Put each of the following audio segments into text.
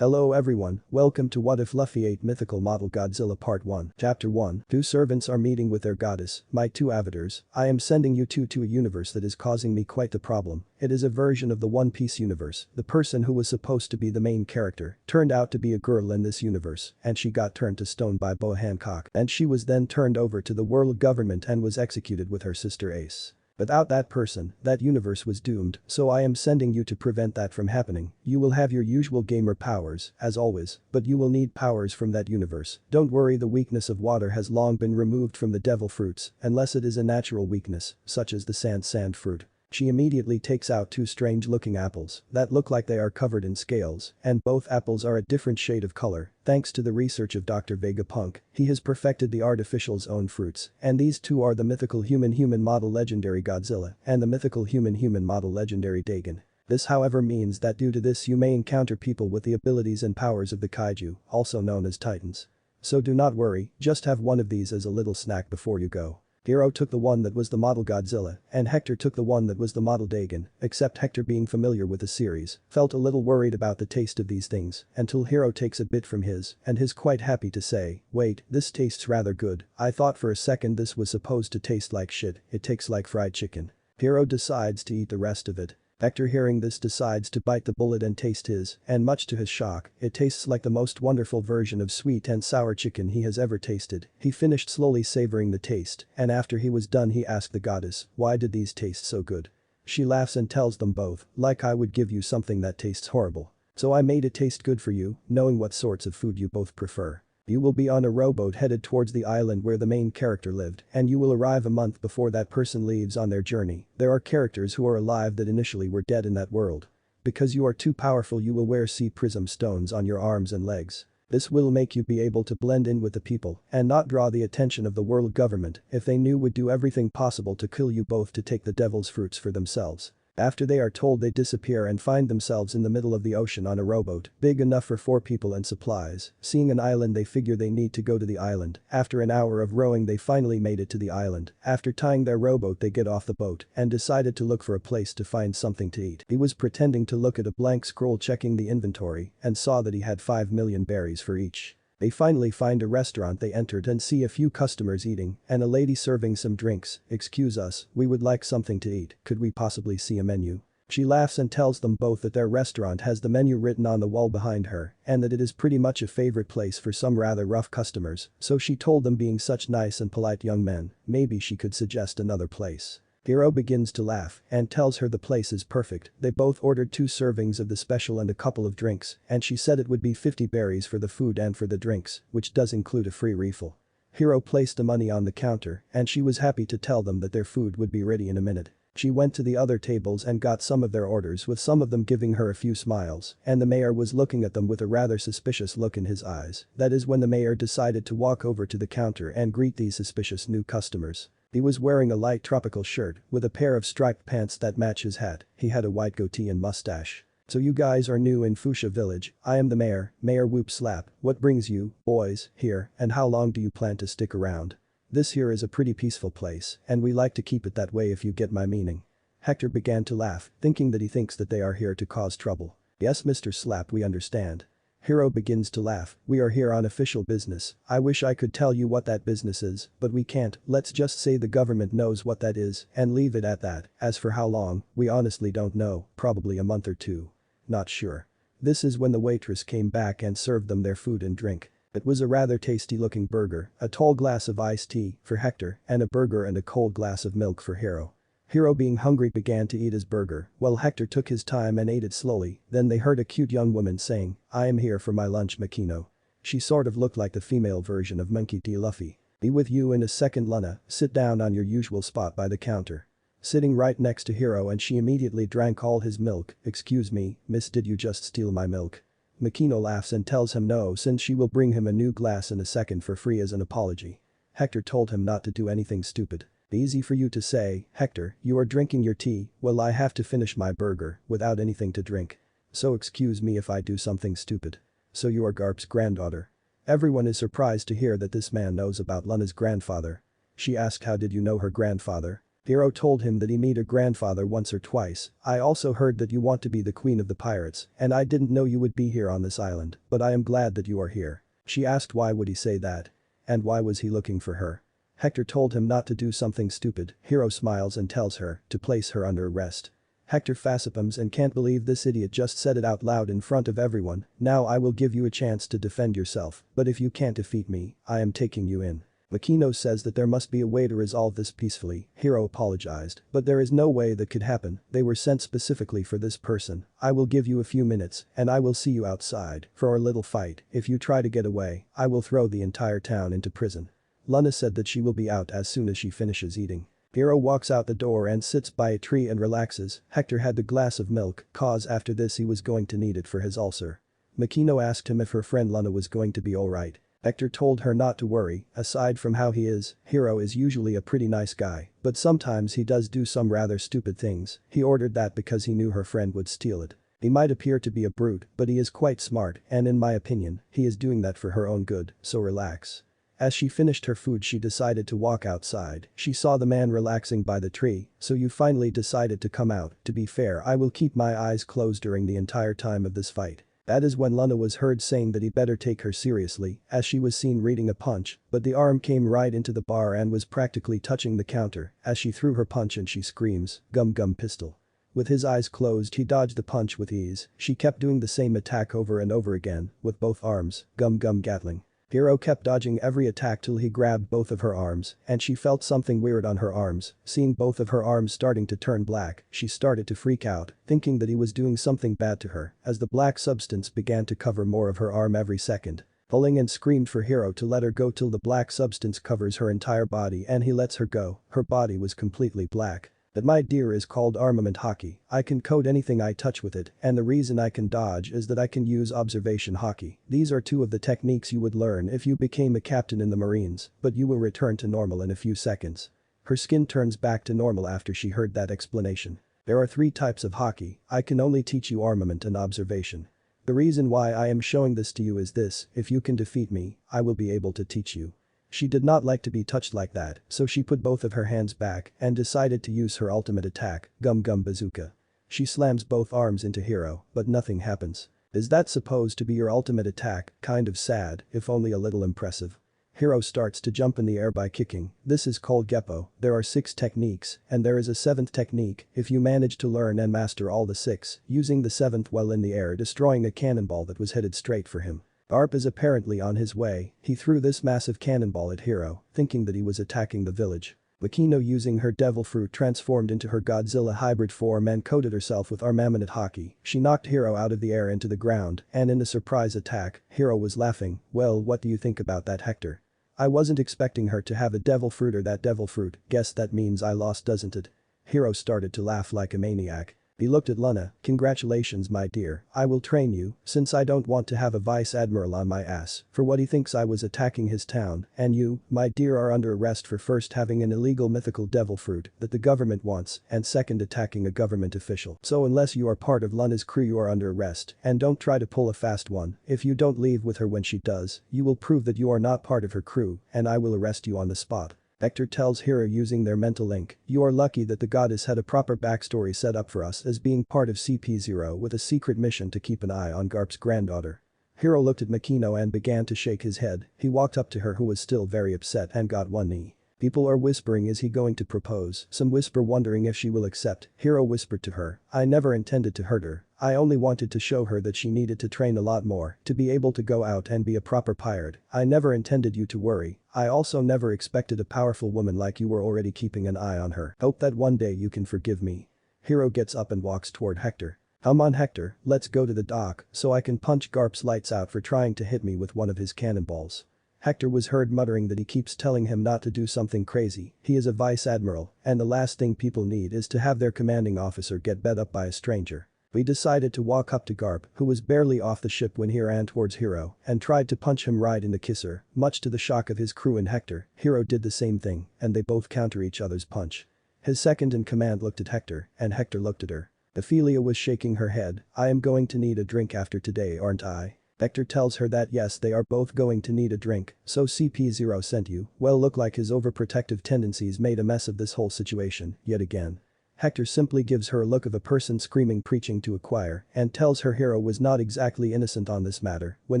Hello everyone, welcome to What If Luffy ate Mythical Model Godzilla Part 1. Chapter 1. Two servants are meeting with their goddess, my two avatars. I am sending you two to a universe that is causing me quite the problem. It is a version of the One Piece universe. The person who was supposed to be the main character turned out to be a girl in this universe, and she got turned to stone by Boa Hancock, and she was then turned over to the world government and was executed with her sister Ace. Without that person, that universe was doomed, so I am sending you to prevent that from happening. You will have your usual gamer powers, as always, but you will need powers from that universe. Don't worry, the weakness of water has long been removed from the devil fruits, unless it is a natural weakness, such as the sand fruit. She immediately takes out two strange-looking apples that look like they are covered in scales, and both apples are a different shade of color. Thanks to the research of Dr. Vegapunk, he has perfected the artificial's own fruits, and these two are the mythical human model legendary Godzilla and the mythical human model legendary Dagon. This however means that due to this you may encounter people with the abilities and powers of the kaiju, also known as titans. So do not worry, just have one of these as a little snack before you go. Hero took the one that was the model Godzilla, and Hector took the one that was the model Dagon, except Hector, being familiar with the series, felt a little worried about the taste of these things until Hero takes a bit from his and is quite happy to say, "Wait, this tastes rather good. I thought for a second this was supposed to taste like shit, it tastes like fried chicken." Hero decides to eat the rest of it. Hector, hearing this, decides to bite the bullet and taste his, and much to his shock, it tastes like the most wonderful version of sweet and sour chicken he has ever tasted. He finished slowly savoring the taste, and after he was done he asked the goddess, "Why did these taste so good?" She laughs and tells them both, "Like I would give you something that tastes horrible. So I made it taste good for you, knowing what sorts of food you both prefer. You will be on a rowboat headed towards the island where the main character lived, and you will arrive a month before that person leaves on their journey. There are characters who are alive that initially were dead in that world. Because you are too powerful, you will wear sea prism stones on your arms and legs. This will make you be able to blend in with the people and not draw the attention of the world government, if they knew, would do everything possible to kill you both to take the devil's fruits for themselves." After they are told, they disappear and find themselves in the middle of the ocean on a rowboat, big enough for 4 people and supplies. Seeing an island, they figure they need to go to the island. After an hour of rowing, they finally made it to the island. After tying their rowboat, they get off the boat and decided to look for a place to find something to eat. He was pretending to look at a blank scroll, checking the inventory, and saw that he had 5 million berries for each. They finally find a restaurant. They entered and see a few customers eating and a lady serving some drinks. "Excuse us, we would like something to eat, could we possibly see a menu?" She laughs and tells them both that their restaurant has the menu written on the wall behind her and that it is pretty much a favorite place for some rather rough customers, so she told them, being such nice and polite young men, maybe she could suggest another place. Hero begins to laugh and tells her the place is perfect. They both ordered 2 servings of the special and a couple of drinks, and she said it would be 50 berries for the food and for the drinks, which does include a free refill. Hero placed the money on the counter and she was happy to tell them that their food would be ready in a minute. She went to the other tables and got some of their orders, with some of them giving her a few smiles, and the mayor was looking at them with a rather suspicious look in his eyes. That is when the mayor decided to walk over to the counter and greet these suspicious new customers. He was wearing a light tropical shirt with a pair of striped pants that match his hat. He had a white goatee and mustache. "So you guys are new in Fuchsia village. I am the mayor, Mayor Whoop Slap. What brings you, boys, here, and how long do you plan to stick around? This here is a pretty peaceful place, and we like to keep it that way, if you get my meaning." Hector began to laugh, thinking that he thinks that they are here to cause trouble. "Yes, Mr. Slap, we understand." Hero begins to laugh, "We are here on official business. I wish I could tell you what that business is, but we can't. Let's just say the government knows what that is and leave it at that. As for how long, we honestly don't know, probably a month or 2. Not sure." This is when the waitress came back and served them their food and drink. It was a rather tasty looking burger, a tall glass of iced tea for Hector, and a burger and a cold glass of milk for Hero. Hero, being hungry, began to eat his burger, while Hector took his time and ate it slowly. Then they heard a cute young woman saying, "I am here for my lunch, Makino." She sort of looked like the female version of Monkey D. Luffy. "Be with you in a second, Luna. Sit down on your usual spot by the counter." Sitting right next to Hero, and she immediately drank all his milk. "Excuse me, miss, did you just steal my milk?" Makino laughs and tells him no, since she will bring him a new glass in a second for free as an apology. Hector told him not to do anything stupid. "Easy for you to say, Hector, you are drinking your tea, well, I have to finish my burger without anything to drink. So excuse me if I do something stupid." "So you are Garp's granddaughter?" Everyone is surprised to hear that this man knows about Luna's grandfather. She asked, "How did you know her grandfather?" Hiro told him that he met her grandfather once or twice. I also heard that you want to be the queen of the pirates, and I didn't know you would be here on this island, but I am glad that you are here. She asked why would he say that? And why was he looking for her? Hector told him not to do something stupid. Hiro smiles and tells her to place her under arrest. Hector facepalms and can't believe this idiot just said it out loud in front of everyone. Now I will give you a chance to defend yourself, but if you can't defeat me, I am taking you in. Makino says that there must be a way to resolve this peacefully. Hiro apologized, but there is no way that could happen. They were sent specifically for this person. I will give you a few minutes and I will see you outside for our little fight. If you try to get away, I will throw the entire town into prison. Luna said that she will be out as soon as she finishes eating. Hiro walks out the door and sits by a tree and relaxes. Hector had the glass of milk, cause after this he was going to need it for his ulcer. Makino asked him if her friend Luna was going to be alright. Hector told her not to worry. Aside from how he is, Hiro is usually a pretty nice guy, but sometimes he does do some rather stupid things. He ordered that because he knew her friend would steal it. He might appear to be a brute, but he is quite smart and in my opinion, he is doing that for her own good, so relax. As she finished her food she decided to walk outside. She saw the man relaxing by the tree, so you finally decided to come out. To be fair, I will keep my eyes closed during the entire time of this fight. That is when Luna was heard saying that he better take her seriously, as she was seen reading a punch, but the arm came right into the bar and was practically touching the counter, as she threw her punch and she screams, "Gum gum pistol." With his eyes closed he dodged the punch with ease. She kept doing the same attack over and over again, with both arms, gum gum gatling. Hiro kept dodging every attack till he grabbed both of her arms, and she felt something weird on her arms. Seeing both of her arms starting to turn black, she started to freak out, thinking that he was doing something bad to her, as the black substance began to cover more of her arm every second. Pulling and screamed for Hiro to let her go till the black substance covers her entire body and he lets her go. Her body was completely black. That my dear is called armament hockey. I can code anything I touch with it, and the reason I can dodge is that I can use observation hockey. These are two of the techniques you would learn if you became a captain in the Marines, but you will return to normal in a few seconds. Her skin turns back to normal after she heard that explanation. There are 3 types of hockey. I can only teach you armament and observation. The reason why I am showing this to you is this: if you can defeat me, I will be able to teach you. She did not like to be touched like that, so she put both of her hands back and decided to use her ultimate attack, Gum Gum Bazooka. She slams both arms into Hiro, but nothing happens. Is that supposed to be your ultimate attack? Kind of sad, if only a little impressive. Hiro starts to jump in the air by kicking. This is called Geppo. There are 6 techniques, and there is a 7th technique. If you manage to learn and master all the 6, using the 7th while in the air, destroying a cannonball that was headed straight for him. Garp is apparently on his way. He threw this massive cannonball at Hiro, thinking that he was attacking the village. Makino, using her devil fruit, transformed into her Godzilla hybrid form and coated herself with armament hockey. She knocked Hiro out of the air into the ground, and in a surprise attack, Hiro was laughing. Well, what do you think about that, Hector? I wasn't expecting her to have a devil fruit or that devil fruit. Guess that means I lost, doesn't it? Hiro started to laugh like a maniac. He looked at Luna. Congratulations, my dear. I will train you, since I don't want to have a vice admiral on my ass for what he thinks I was attacking his town, and you, my dear, are under arrest for first having an illegal mythical devil fruit that the government wants and second attacking a government official. So unless you are part of Luna's crew you are under arrest, and don't try to pull a fast one. If you don't leave with her when she does, you will prove that you are not part of her crew and I will arrest you on the spot. Hector tells Hiro using their mental link, you are lucky that the goddess had a proper backstory set up for us as being part of CP0 with a secret mission to keep an eye on Garp's granddaughter. Hiro looked at Makino and began to shake his head. He walked up to her, who was still very upset, and got one knee. People are whispering, is he going to propose? Some whisper, wondering if she will accept. Hiro whispered to her, I never intended to hurt her. I only wanted to show her that she needed to train a lot more to be able to go out and be a proper pirate. I never intended you to worry. I also never expected a powerful woman like you were already keeping an eye on her. Hope that one day you can forgive me. Hiro gets up and walks toward Hector. Come on, Hector, let's go to the dock so I can punch Garp's lights out for trying to hit me with one of his cannonballs. Hector was heard muttering that he keeps telling him not to do something crazy. He is a vice admiral, and the last thing people need is to have their commanding officer get bet up by a stranger. We decided to walk up to Garp, who was barely off the ship when he ran towards Hiro, and tried to punch him right in the kisser. Much to the shock of his crew and Hector, Hiro did the same thing, and they both counter each other's punch. His second in command looked at Hector, and Hector looked at her. Ophelia was shaking her head. I am going to need a drink after today, aren't I? Hector tells her that yes, they are both going to need a drink, so CP0 sent you. Well, look like his overprotective tendencies made a mess of this whole situation, yet again. Hector simply gives her a look of a person screaming preaching to a choir and tells her hero was not exactly innocent on this matter when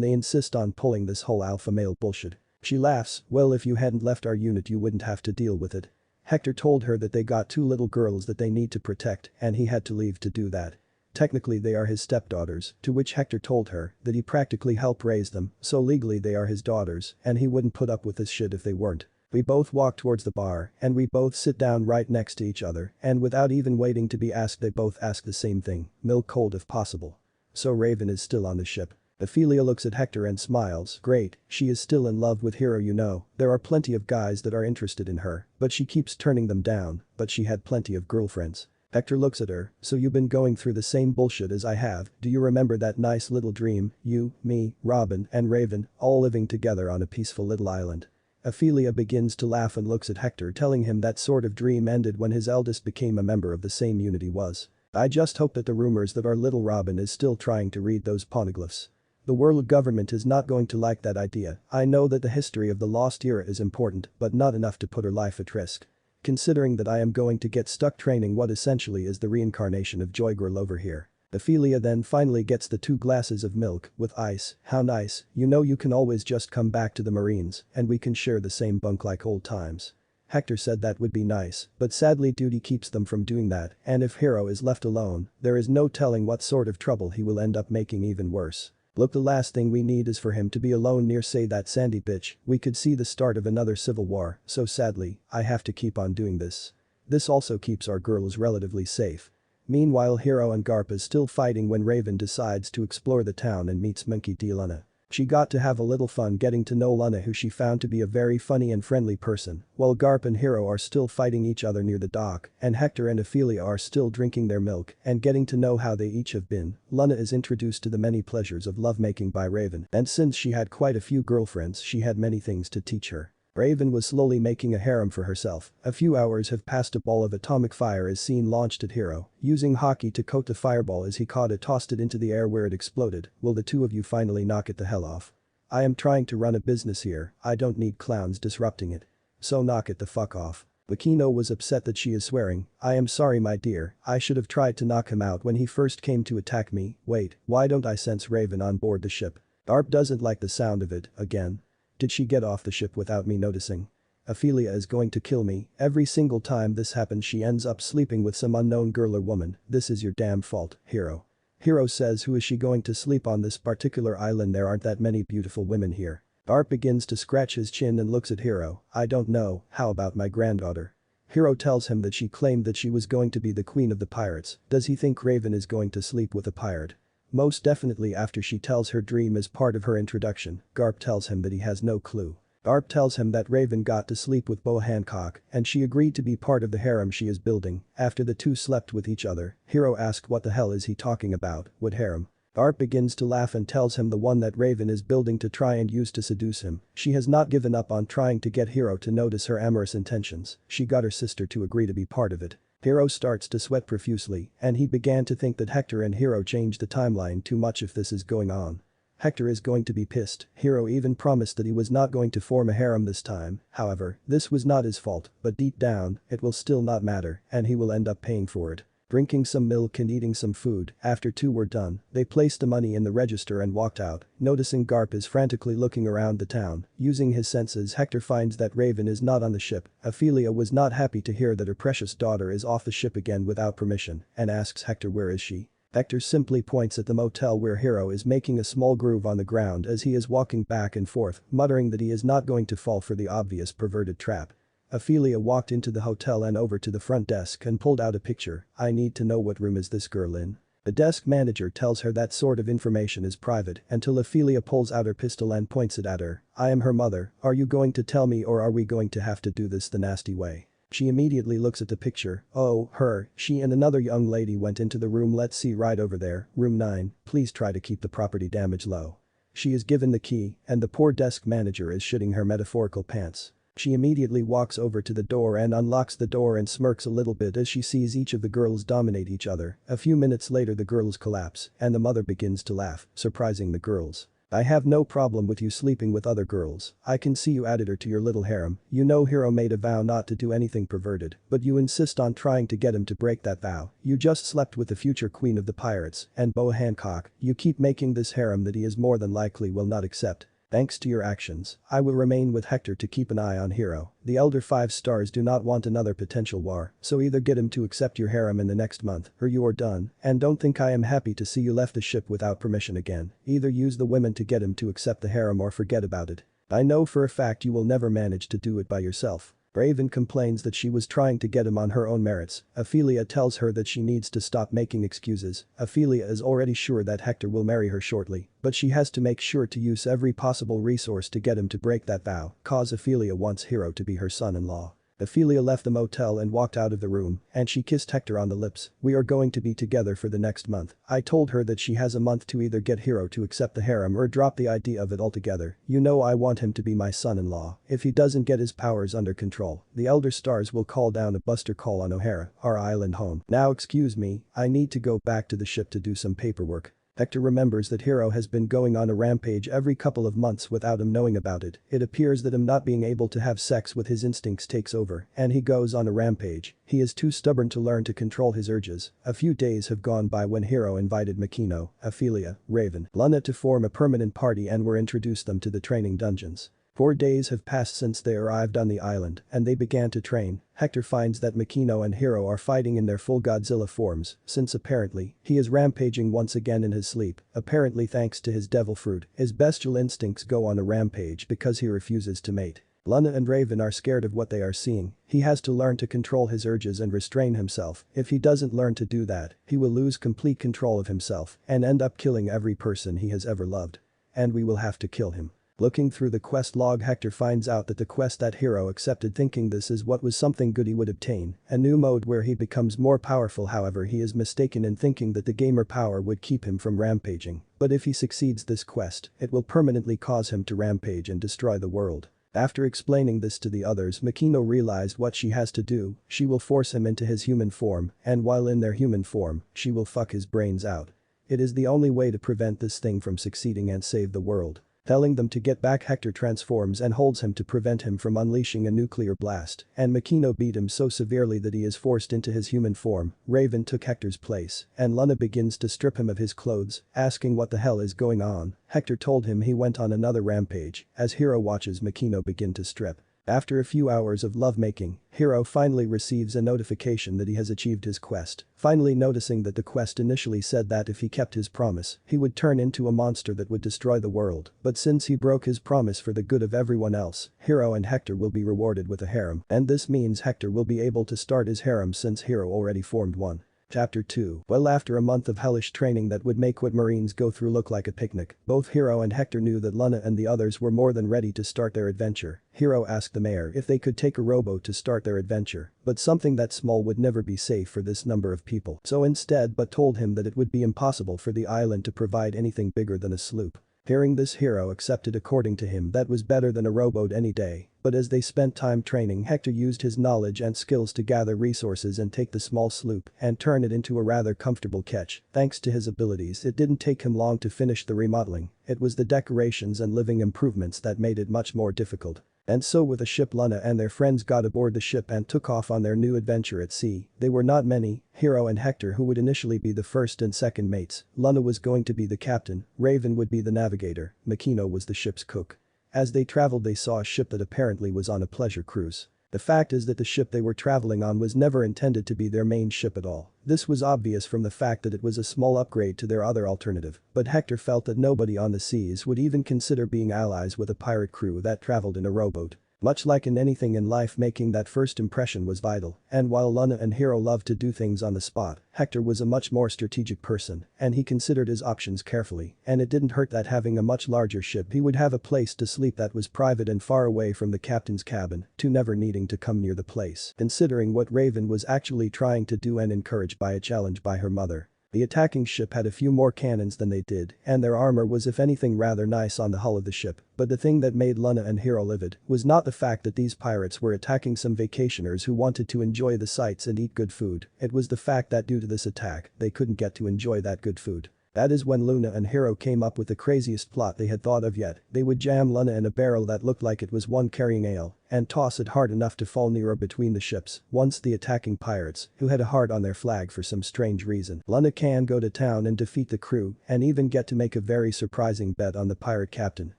they insist on pulling this whole alpha male bullshit. She laughs, well, if you hadn't left our unit you wouldn't have to deal with it. Hector told her that they got two little girls that they need to protect and he had to leave to do that. Technically they are his stepdaughters, to which Hector told her that he practically helped raise them, so legally they are his daughters and he wouldn't put up with this shit if they weren't. We both walk towards the bar and we both sit down right next to each other and without even waiting to be asked they both ask the same thing, milk cold if possible. So Raven is still on the ship. Ophelia looks at Hector and smiles, great, she is still in love with Hero, you know, there are plenty of guys that are interested in her, but she keeps turning them down, but she had plenty of girlfriends. Hector looks at her, so you've been going through the same bullshit as I have, do you remember that nice little dream, you, me, Robin, and Raven, all living together on a peaceful little island? Ophelia begins to laugh and looks at Hector telling him that sort of dream ended when his eldest became a member of the same unit he was. I just hope that the rumors that our little Robin is still trying to read those poneglyphs. The world government is not going to like that idea, I know that the history of the lost era is important but not enough to put her life at risk. Considering that I am going to get stuck training what essentially is the reincarnation of Joy Girl over here. Ophelia then finally gets the 2 glasses of milk with ice, how nice, you know you can always just come back to the Marines and we can share the same bunk like old times. Hector said that would be nice, but sadly duty keeps them from doing that and if Hero is left alone, there is no telling what sort of trouble he will end up making even worse. Look, the last thing we need is for him to be alone near say that sandy bitch, we could see the start of another civil war, so sadly, I have to keep on doing this. This also keeps our girls relatively safe. Meanwhile Hero and Garp is still fighting when Raven decides to explore the town and meets Monkey D. Luna. She got to have a little fun getting to know Luna, who she found to be a very funny and friendly person, while Garp and Hero are still fighting each other near the dock and Hector and Ophelia are still drinking their milk and getting to know how they each have been. Luna is introduced to the many pleasures of lovemaking by Raven and since she had quite a few girlfriends she had many things to teach her. Raven was slowly making a harem for herself. A few hours have passed. A ball of atomic fire is seen launched at Hero. Using hockey to coat the fireball as he caught it, tossed it into the air where it exploded. Will the two of you finally knock it the hell off? I am trying to run a business here, I don't need clowns disrupting it. So knock it the fuck off. Wakino was upset that she is swearing. I am sorry my dear, I should have tried to knock him out when he first came to attack me. Wait, why don't I sense Raven on board the ship? Arp doesn't like the sound of it, again. Did she get off the ship without me noticing? Ophelia is going to kill me, every single time this happens she ends up sleeping with some unknown girl or woman, this is your damn fault, Hero. Hero says who is she going to sleep on this particular island, there aren't that many beautiful women here. Art begins to scratch his chin and looks at Hero, I don't know, how about my granddaughter? Hero tells him that she claimed that she was going to be the queen of the pirates, does he think Raven is going to sleep with a pirate? Most definitely. After she tells her dream as part of her introduction, Garp tells him that he has no clue. Garp tells him that Raven got to sleep with Bo Hancock and she agreed to be part of the harem she is building. After the two slept with each other, Hero asked what the hell is he talking about, what harem? Garp begins to laugh and tells him the one that Raven is building to try and use to seduce him. She has not given up on trying to get Hero to notice her amorous intentions, she got her sister to agree to be part of it. Hero starts to sweat profusely and he began to think that Hector and Hero changed the timeline too much if this is going on. Hector is going to be pissed. Hero even promised that he was not going to form a harem this time, however, this was not his fault, but deep down, it will still not matter and he will end up paying for it. Drinking some milk and eating some food, after two were done, they placed the money in the register and walked out. Noticing Garp is frantically looking around the town, using his senses, Hector finds that Raven is not on the ship. Ophelia was not happy to hear that her precious daughter is off the ship again without permission and asks Hector where is she. Hector simply points at the motel where Hero is making a small groove on the ground as he is walking back and forth, muttering that he is not going to fall for the obvious perverted trap. Ophelia walked into the hotel and over to the front desk and pulled out a picture. I need to know what room is this girl in. The desk manager tells her that sort of information is private until Ophelia pulls out her pistol and points it at her. I am her mother, are you going to tell me or are we going to have to do this the nasty way? She immediately looks at the picture. Oh, her, she and another young lady went into the room, let's see, right over there, room 9, please try to keep the property damage low. She is given the key and the poor desk manager is shitting her metaphorical pants. She immediately walks over to the door and unlocks the door and smirks a little bit as she sees each of the girls dominate each other. A few minutes later the girls collapse and the mother begins to laugh, surprising the girls. I have no problem with you sleeping with other girls, I can see you added her to your little harem, you know Hero made a vow not to do anything perverted, but you insist on trying to get him to break that vow, you just slept with the future queen of the pirates, and Boa Hancock, you keep making this harem that he is more than likely will not accept. Thanks to your actions, I will remain with Hector to keep an eye on Hero. The elder 5 stars do not want another potential war, so either get him to accept your harem in the next month, or you are done, and don't think I am happy to see you left the ship without permission again. Either use the women to get him to accept the harem or forget about it. I know for a fact you will never manage to do it by yourself. Raven complains that she was trying to get him on her own merits. Ophelia tells her that she needs to stop making excuses. Ophelia is already sure that Hector will marry her shortly, but she has to make sure to use every possible resource to get him to break that vow, cause Ophelia wants Hero to be her son-in-law. Ophelia left the motel and walked out of the room, and she kissed Hector on the lips. We are going to be together for the next month. I told her that she has a month to either get Hero to accept the harem or drop the idea of it altogether. You know I want him to be my son-in-law. If he doesn't get his powers under control, the elder stars will call down a buster call on O'Hara, our island home. Now excuse me, I need to go back to the ship to do some paperwork. Hector remembers that Hero has been going on a rampage every couple of months without him knowing about it. It appears that him not being able to have sex with his instincts takes over, and he goes on a rampage. He is too stubborn to learn to control his urges. A few days have gone by when Hero invited Makino, Ophelia, Raven, Luna to form a permanent party and were introduced them to the training dungeons. 4 days have passed since they arrived on the island, and they began to train. Hector finds that Makino and Hero are fighting in their full Godzilla forms, since apparently, he is rampaging once again in his sleep. Apparently thanks to his devil fruit, his bestial instincts go on a rampage because he refuses to mate. Luna and Raven are scared of what they are seeing. He has to learn to control his urges and restrain himself. If he doesn't learn to do that, he will lose complete control of himself and end up killing every person he has ever loved. And we will have to kill him. Looking through the quest log, Hector finds out that the quest that Hero accepted, thinking this is what was something good he would obtain, a new mode where he becomes more powerful. However, he is mistaken in thinking that the gamer power would keep him from rampaging, but if he succeeds this quest, it will permanently cause him to rampage and destroy the world. After explaining this to the others, Makino realized what she has to do. She will force him into his human form, and while in their human form, she will fuck his brains out. It is the only way to prevent this thing from succeeding and save the world. Telling them to get back, Hector transforms and holds him to prevent him from unleashing a nuclear blast, and Makino beat him so severely that he is forced into his human form. Raven took Hector's place, and Luna begins to strip him of his clothes, asking what the hell is going on. Hector told him he went on another rampage, as Hero watches Makino begin to strip. After a few hours of lovemaking, Hero finally receives a notification that he has achieved his quest, finally noticing that the quest initially said that if he kept his promise, he would turn into a monster that would destroy the world, but since he broke his promise for the good of everyone else, Hero and Hector will be rewarded with a harem, and this means Hector will be able to start his harem since Hero already formed one. Chapter 2. Well, after a month of hellish training that would make what Marines go through look like a picnic, both Hero and Hector knew that Luna and the others were more than ready to start their adventure. Hero asked the mayor if they could take a rowboat to start their adventure, but something that small would never be safe for this number of people, so instead but told him that it would be impossible for the island to provide anything bigger than a sloop. Hearing this, Hero accepted. According to him, that was better than a rowboat any day. But as they spent time training, Hector used his knowledge and skills to gather resources and take the small sloop and turn it into a rather comfortable ketch. Thanks to his abilities, it didn't take him long to finish the remodeling. It was the decorations and living improvements that made it much more difficult. And so with the ship, Luna and their friends got aboard the ship and took off on their new adventure at sea. They were not many, Hero and Hector, who would initially be the first and second mates. Luna was going to be the captain, Raven would be the navigator, Makino was the ship's cook. As they traveled, they saw a ship that apparently was on a pleasure cruise. The fact is that the ship they were traveling on was never intended to be their main ship at all. This was obvious from the fact that it was a small upgrade to their other alternative, but Hector felt that nobody on the seas would even consider being allies with a pirate crew that traveled in a rowboat. Much like in anything in life, making that first impression was vital, and while Luna and Hero loved to do things on the spot, Hector was a much more strategic person, and he considered his options carefully, and it didn't hurt that having a much larger ship he would have a place to sleep that was private and far away from the captain's cabin, to never needing to come near the place. Considering what Raven was actually trying to do and encouraged by a challenge by her mother. The attacking ship had a few more cannons than they did, and their armor was if anything rather nice on the hull of the ship, but the thing that made Luna and Hero livid was not the fact that these pirates were attacking some vacationers who wanted to enjoy the sights and eat good food, it was the fact that due to this attack, they couldn't get to enjoy that good food. That is when Luna and Hiro came up with the craziest plot they had thought of yet. They would jam Luna in a barrel that looked like it was one carrying ale and toss it hard enough to fall near or between the ships. Once the attacking pirates, who had a heart on their flag for some strange reason. Luna can go to town and defeat the crew and even get to make a very surprising bet on the pirate captain.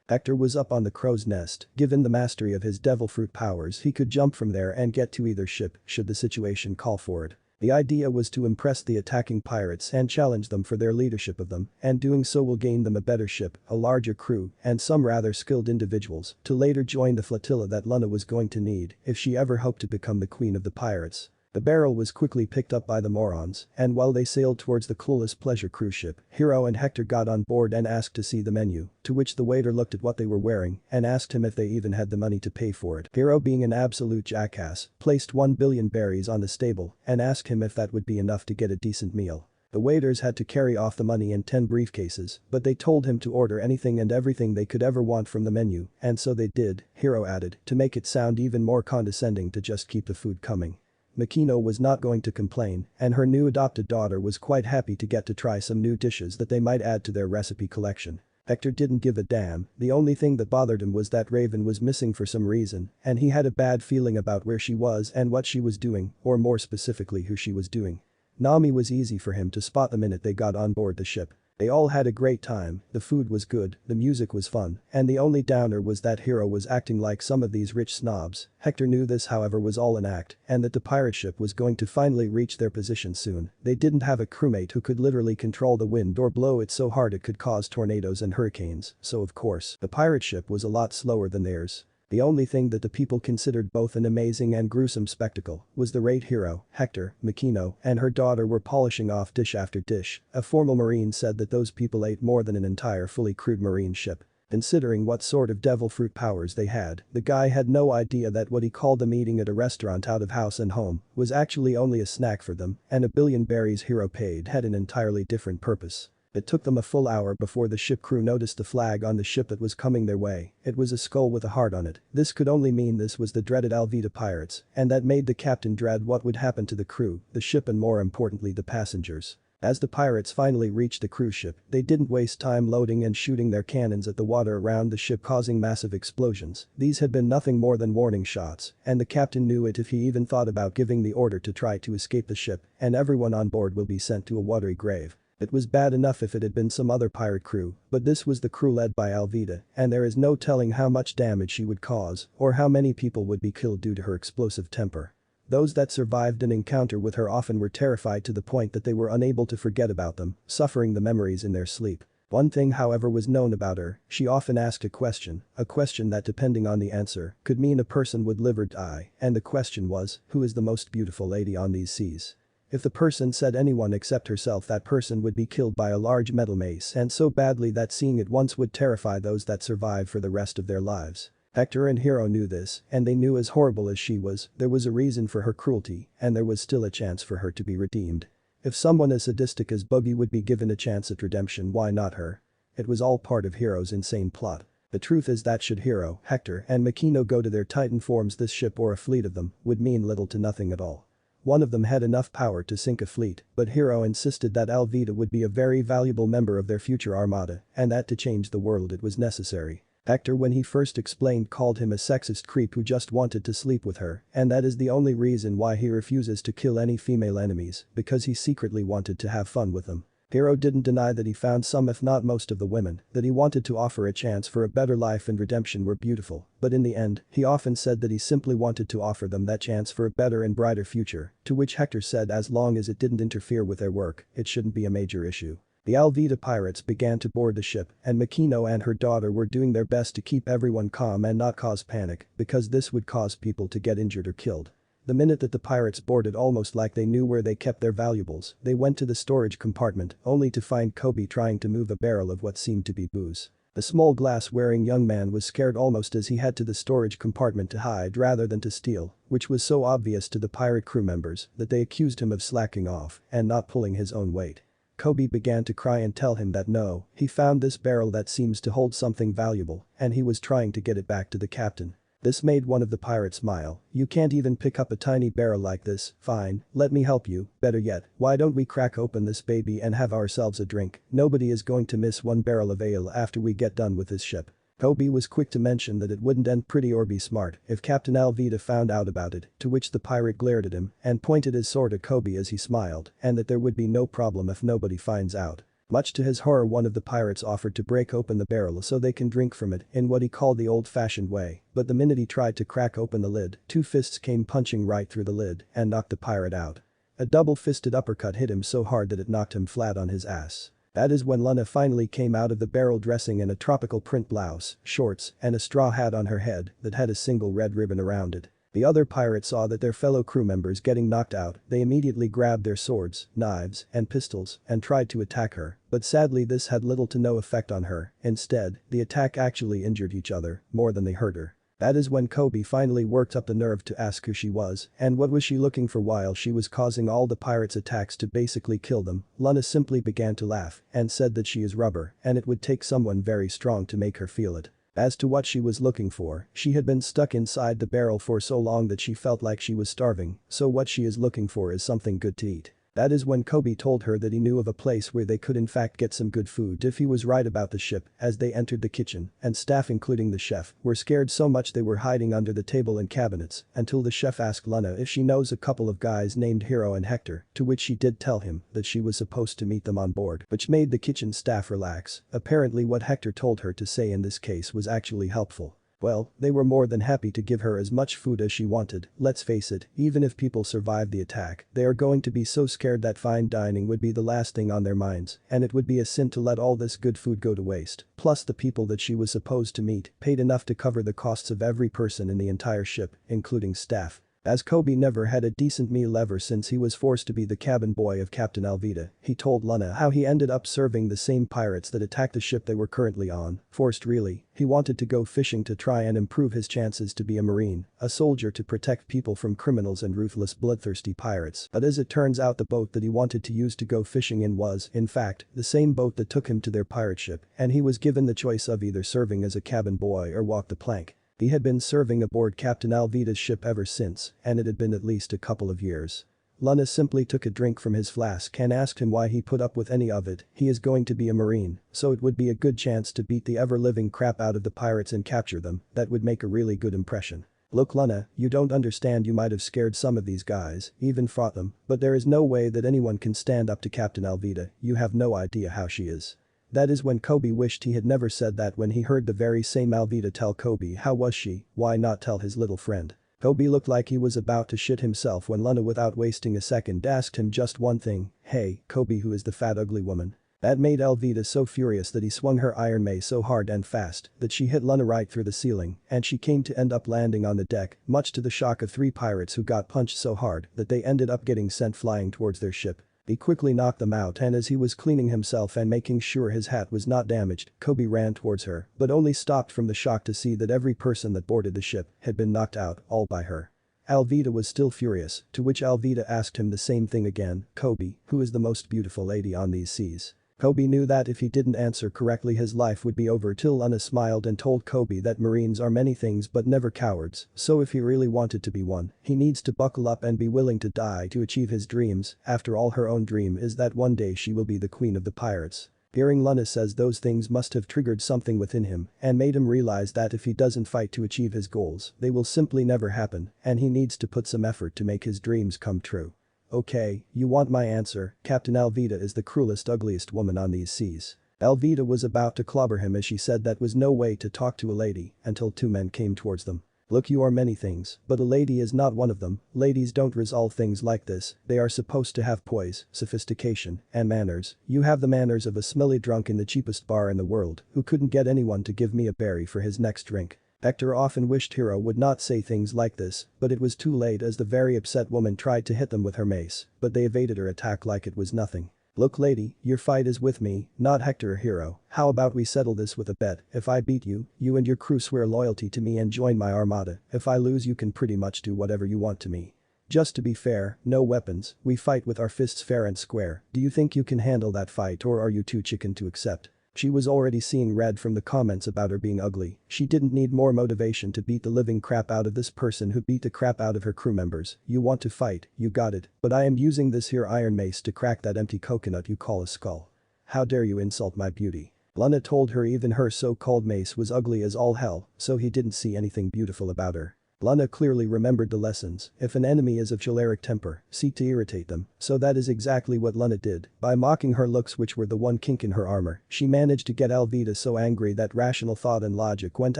Hector was up on the crow's nest. Given the mastery of his devil fruit powers, he could jump from there and get to either ship should the situation call for it. The idea was to impress the attacking pirates and challenge them for their leadership of them, and doing so will gain them a better ship, a larger crew, and some rather skilled individuals to later join the flotilla that Luna was going to need if she ever hoped to become the queen of the pirates. The barrel was quickly picked up by the morons, and while they sailed towards the clueless pleasure cruise ship, Hiro and Hector got on board and asked to see the menu, to which the waiter looked at what they were wearing and asked him if they even had the money to pay for it. Hiro, being an absolute jackass, placed 1 billion berries on the table and asked him if that would be enough to get a decent meal. The waiters had to carry off the money in 10 briefcases, but they told him to order anything and everything they could ever want from the menu, and so they did, Hiro added, to make it sound even more condescending to just keep the food coming. Makino was not going to complain, and her new adopted daughter was quite happy to get to try some new dishes that they might add to their recipe collection. Hector didn't give a damn, the only thing that bothered him was that Raven was missing for some reason, and he had a bad feeling about where she was and what she was doing, or more specifically who she was doing. Nami was easy for him to spot the minute they got on board the ship. They all had a great time, the food was good, the music was fun, and the only downer was that Hiro was acting like some of these rich snobs. Hector knew this however was all an act, and that the pirate ship was going to finally reach their position soon. They didn't have a crewmate who could literally control the wind or blow it so hard it could cause tornadoes and hurricanes, so of course, the pirate ship was a lot slower than theirs. The only thing that the people considered both an amazing and gruesome spectacle was the rate Hiro, Hector, Makino, and her daughter were polishing off dish after dish. A formal marine said that those people ate more than an entire fully crewed marine ship. Considering what sort of devil fruit powers they had, the guy had no idea that what he called them eating at a restaurant out of house and home was actually only a snack for them, and 1 billion berries Hiro paid had an entirely different purpose. It took them a full hour before the ship crew noticed the flag on the ship that was coming their way. It was a skull with a heart on it. This could only mean this was the dreaded Alvida pirates, and that made the captain dread what would happen to the crew, the ship and more importantly the passengers. As the pirates finally reached the cruise ship, they didn't waste time loading and shooting their cannons at the water around the ship causing massive explosions. These had been nothing more than warning shots, and the captain knew it if he even thought about giving the order to try to escape the ship, and everyone on board will be sent to a watery grave. It was bad enough if it had been some other pirate crew, but this was the crew led by Alvida, and there is no telling how much damage she would cause or how many people would be killed due to her explosive temper. Those that survived an encounter with her often were terrified to the point that they were unable to forget about them, suffering the memories in their sleep. One thing however was known about her, she often asked a question that depending on the answer could mean a person would live or die, and the question was, who is the most beautiful lady on these seas? If the person said anyone except herself, that person would be killed by a large metal mace, and so badly that seeing it once would terrify those that survived for the rest of their lives. Hector and Hiro knew this, and they knew as horrible as she was, there was a reason for her cruelty, and there was still a chance for her to be redeemed. If someone as sadistic as Buggy would be given a chance at redemption, why not her? It was all part of Hiro's insane plot. The truth is that should Hiro, Hector, and Makino go to their Titan forms, this ship or a fleet of them would mean little to nothing at all. One of them had enough power to sink a fleet, but Hiro insisted that Alvida would be a very valuable member of their future armada, and that to change the world it was necessary. Hector, when he first explained, called him a sexist creep who just wanted to sleep with her, and that is the only reason why he refuses to kill any female enemies, because he secretly wanted to have fun with them. Hiro didn't deny that he found some if not most of the women that he wanted to offer a chance for a better life and redemption were beautiful, but in the end, he often said that he simply wanted to offer them that chance for a better and brighter future, to which Hector said as long as it didn't interfere with their work, it shouldn't be a major issue. The Alvida pirates began to board the ship, and Makino and her daughter were doing their best to keep everyone calm and not cause panic, because this would cause people to get injured or killed. The minute that the pirates boarded, almost like they knew where they kept their valuables, they went to the storage compartment only to find Kobe trying to move a barrel of what seemed to be booze. The small glass-wearing young man was scared almost as he headed to the storage compartment to hide rather than to steal, which was so obvious to the pirate crew members that they accused him of slacking off and not pulling his own weight. Kobe began to cry and tell him that no, he found this barrel that seems to hold something valuable and he was trying to get it back to the captain. This made one of the pirates smile. "You can't even pick up a tiny barrel like this, fine, let me help you, better yet, why don't we crack open this baby and have ourselves a drink, nobody is going to miss one barrel of ale after we get done with this ship." Kobe was quick to mention that it wouldn't end pretty or be smart if Captain Alvida found out about it, to which the pirate glared at him and pointed his sword at Kobe as he smiled, and that there would be no problem if nobody finds out. Much to his horror, one of the pirates offered to break open the barrel so they can drink from it in what he called the old-fashioned way, but the minute he tried to crack open the lid, two fists came punching right through the lid and knocked the pirate out. A double-fisted uppercut hit him so hard that it knocked him flat on his ass. That is when Luna finally came out of the barrel dressing in a tropical print blouse, shorts, and a straw hat on her head that had a single red ribbon around it. The other pirates saw that their fellow crew members getting knocked out, they immediately grabbed their swords, knives, and pistols and tried to attack her, but sadly this had little to no effect on her, instead, the attack actually injured each other more than they hurt her. That is when Kobe finally worked up the nerve to ask who she was and what was she looking for while she was causing all the pirates' attacks to basically kill them. Luna simply began to laugh and said that she is rubber and it would take someone very strong to make her feel it. As to what she was looking for, she had been stuck inside the barrel for so long that she felt like she was starving, so what she is looking for is something good to eat. That is when Kobe told her that he knew of a place where they could in fact get some good food if he was right about the ship. As they entered the kitchen, and staff including the chef were scared so much they were hiding under the table and cabinets until the chef asked Luna if she knows a couple of guys named Hero and Hector, to which she did tell him that she was supposed to meet them on board, which made the kitchen staff relax. Apparently what Hector told her to say in this case was actually helpful. Well, they were more than happy to give her as much food as she wanted. Let's face it, even if people survive the attack, they are going to be so scared that fine dining would be the last thing on their minds, and it would be a sin to let all this good food go to waste. Plus the people that she was supposed to meet paid enough to cover the costs of every person in the entire ship, including staff. As Kobe never had a decent meal ever since he was forced to be the cabin boy of Captain Alvida, he told Luna how he ended up serving the same pirates that attacked the ship they were currently on. Forced really, he wanted to go fishing to try and improve his chances to be a marine, a soldier to protect people from criminals and ruthless bloodthirsty pirates. But as it turns out the boat that he wanted to use to go fishing in was, in fact, the same boat that took him to their pirate ship, and he was given the choice of either serving as a cabin boy or walk the plank. He had been serving aboard Captain Alvida's ship ever since, and it had been at least a couple of years. Luna simply took a drink from his flask and asked him why he put up with any of it. He is going to be a marine, so it would be a good chance to beat the ever-living crap out of the pirates and capture them. That would make a really good impression. Look Luna, you don't understand, you might have scared some of these guys, even fought them, but there is no way that anyone can stand up to Captain Alvida, you have no idea how she is. That is when Kobe wished he had never said that when he heard the very same Alvida tell Kobe how was she, why not tell his little friend. Kobe looked like he was about to shit himself when Luna without wasting a second asked him just one thing, "Hey, Kobe, who is the fat ugly woman?" That made Alvida so furious that he swung her iron mace so hard and fast that she hit Luna right through the ceiling and she came to end up landing on the deck, much to the shock of three pirates who got punched so hard that they ended up getting sent flying towards their ship. He quickly knocked them out and as he was cleaning himself and making sure his hat was not damaged, Kobe ran towards her, but only stopped from the shock to see that every person that boarded the ship had been knocked out, all by her. Alvida was still furious, to which Alvida asked him the same thing again, "Kobe, who is the most beautiful lady on these seas?" Kobe knew that if he didn't answer correctly his life would be over till Luna smiled and told Kobe that Marines are many things but never cowards, so if he really wanted to be one, he needs to buckle up and be willing to die to achieve his dreams. After all, her own dream is that one day she will be the queen of the pirates. Hearing Luna says those things must have triggered something within him and made him realize that if he doesn't fight to achieve his goals, they will simply never happen and he needs to put some effort to make his dreams come true. Okay, you want my answer, Captain Alvida is the cruelest ugliest woman on these seas. Alvida was about to clobber him as she said that was no way to talk to a lady until two men came towards them. Look, you are many things, but a lady is not one of them. Ladies don't resolve things like this, they are supposed to have poise, sophistication, and manners. You have the manners of a smelly drunk in the cheapest bar in the world who couldn't get anyone to give me a berry for his next drink. Hector often wished Hero would not say things like this, but it was too late as the very upset woman tried to hit them with her mace, but they evaded her attack like it was nothing. Look lady, your fight is with me, not Hector or Hero. How about we settle this with a bet? If I beat you, you and your crew swear loyalty to me and join my armada. If I lose, you can pretty much do whatever you want to me. Just to be fair, no weapons, we fight with our fists fair and square. Do you think you can handle that fight or are you too chicken to accept? She was already seeing red from the comments about her being ugly. She didn't need more motivation to beat the living crap out of this person who beat the crap out of her crew members. You want to fight, you got it, but I am using this here iron mace to crack that empty coconut you call a skull. How dare you insult my beauty. Lana told her even her so-called mace was ugly as all hell, so he didn't see anything beautiful about her. Lana clearly remembered the lessons. If an enemy is of choleric temper, seek to irritate them, so that is exactly what Lana did. By mocking her looks, which were the one kink in her armor, she managed to get Alvida so angry that rational thought and logic went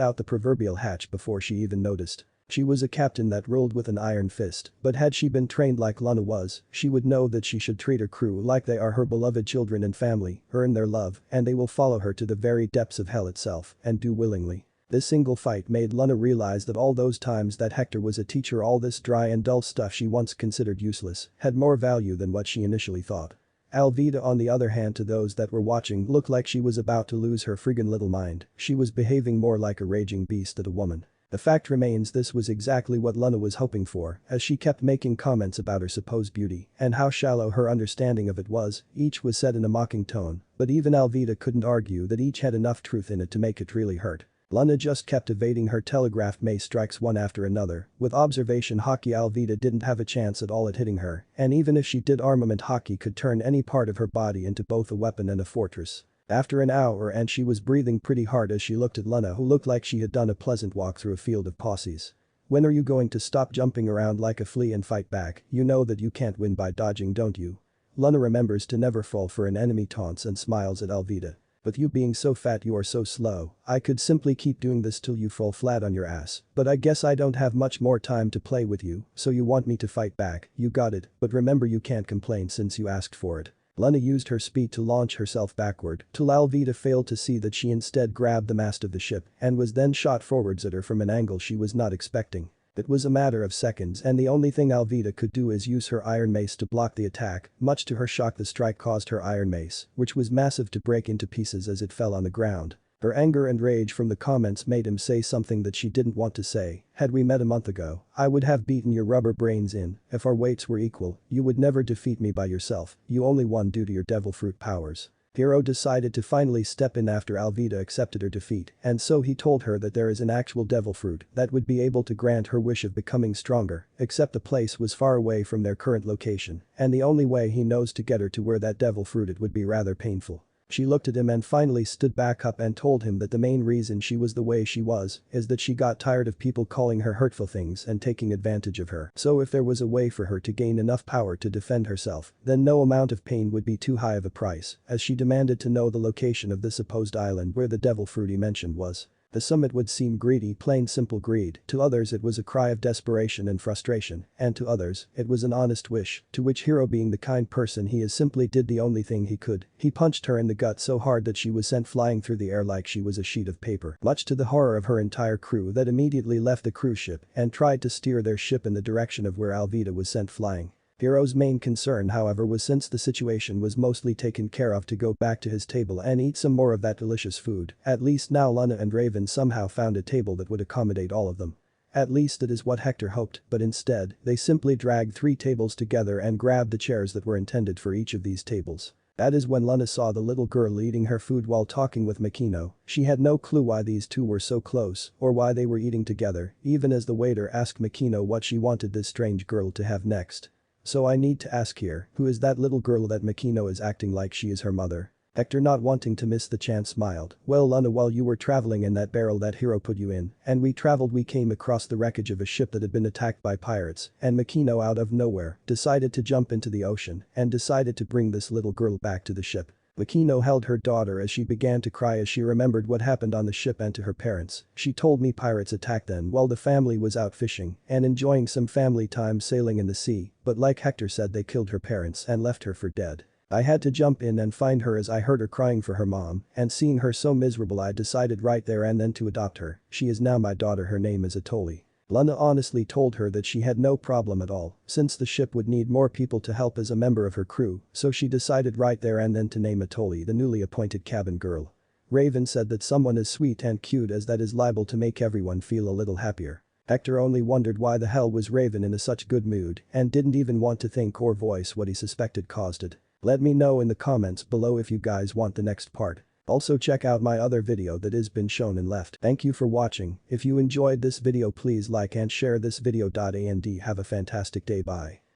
out the proverbial hatch before she even noticed. She was a captain that ruled with an iron fist, but had she been trained like Lana was, she would know that she should treat her crew like they are her beloved children and family, earn their love, and they will follow her to the very depths of hell itself, and do willingly. This single fight made Lana realize that all those times that Hector was a teacher, all this dry and dull stuff she once considered useless, had more value than what she initially thought. Alvida, on the other hand, to those that were watching, looked like she was about to lose her friggin' little mind. She was behaving more like a raging beast than a woman. The fact remains this was exactly what Lana was hoping for, as she kept making comments about her supposed beauty and how shallow her understanding of it was. Each was said in a mocking tone, but even Alvida couldn't argue that each had enough truth in it to make it really hurt. Lana just kept evading her telegraphed mace strikes one after another. With observation hockey, Alvida didn't have a chance at all at hitting her, and even if she did, armament hockey could turn any part of her body into both a weapon and a fortress. After an hour and she was breathing pretty hard as she looked at Lana, who looked like she had done a pleasant walk through a field of posies. When are you going to stop jumping around like a flea and fight back? You know that you can't win by dodging, don't you? Lana remembers to never fall for an enemy taunts and smiles at Alvida. But you being so fat, you are so slow. I could simply keep doing this till you fall flat on your ass, but I guess I don't have much more time to play with you, so you want me to fight back, you got it, but remember you can't complain since you asked for it. Lana used her speed to launch herself backward till Alvida failed to see that she instead grabbed the mast of the ship and was then shot forwards at her from an angle she was not expecting. It was a matter of seconds and the only thing Alvida could do is use her iron mace to block the attack. Much to her shock, the strike caused her iron mace, which was massive, to break into pieces as it fell on the ground. Her anger and rage from the comments made him say something that she didn't want to say. Had we met a month ago, I would have beaten your rubber brains in. If our weights were equal, you would never defeat me by yourself. You only won due to your devil fruit powers. Hiro decided to finally step in after Alvida accepted her defeat, and so he told her that there is an actual devil fruit that would be able to grant her wish of becoming stronger, except the place was far away from their current location, and the only way he knows to get her to where that devil fruit it would be rather painful. She looked at him and finally stood back up and told him that the main reason she was the way she was is that she got tired of people calling her hurtful things and taking advantage of her. So if there was a way for her to gain enough power to defend herself, then no amount of pain would be too high of a price, as she demanded to know the location of the supposed island where the devil fruit he mentioned was. The summit would seem greedy, plain simple greed. To others it was a cry of desperation and frustration, and to others, it was an honest wish, to which Hiro, being the kind person he is, simply did the only thing he could. He punched her in the gut so hard that she was sent flying through the air like she was a sheet of paper, much to the horror of her entire crew that immediately left the cruise ship and tried to steer their ship in the direction of where Alvida was sent flying. Hiro's main concern, however, was, since the situation was mostly taken care of, to go back to his table and eat some more of that delicious food. At least now Lana and Raven somehow found a table that would accommodate all of them. At least that is what Hector hoped, but instead, they simply dragged 3 tables together and grabbed the chairs that were intended for each of these tables. That is when Lana saw the little girl eating her food while talking with Makino. She had no clue why these two were so close or why they were eating together, even as the waiter asked Makino what she wanted this strange girl to have next. So I need to ask here, who is that little girl that Makino is acting like she is her mother? Hector, not wanting to miss the chance, smiled. Well, Lana, while you were traveling in that barrel that Hiro put you in, and we came across the wreckage of a ship that had been attacked by pirates, and Makino out of nowhere decided to jump into the ocean and decided to bring this little girl back to the ship. Makino held her daughter as she began to cry as she remembered what happened on the ship and to her parents. She told me pirates attacked them while the family was out fishing and enjoying some family time sailing in the sea, but like Hector said, they killed her parents and left her for dead. I had to jump in and find her as I heard her crying for her mom, and seeing her so miserable I decided right there and then to adopt her. She is now my daughter. Her name is Atoli. Lana honestly told her that she had no problem at all, since the ship would need more people to help as a member of her crew, so she decided right there and then to name Atoli the newly appointed cabin girl. Raven said that someone as sweet and cute as that is liable to make everyone feel a little happier. Hector only wondered why the hell was Raven in such good mood and didn't even want to think or voice what he suspected caused it. Let me know in the comments below if you guys want the next part. Also check out my other video that has been shown and left. Thank you for watching. If you enjoyed this video please like and share this video. And have a fantastic day. Bye.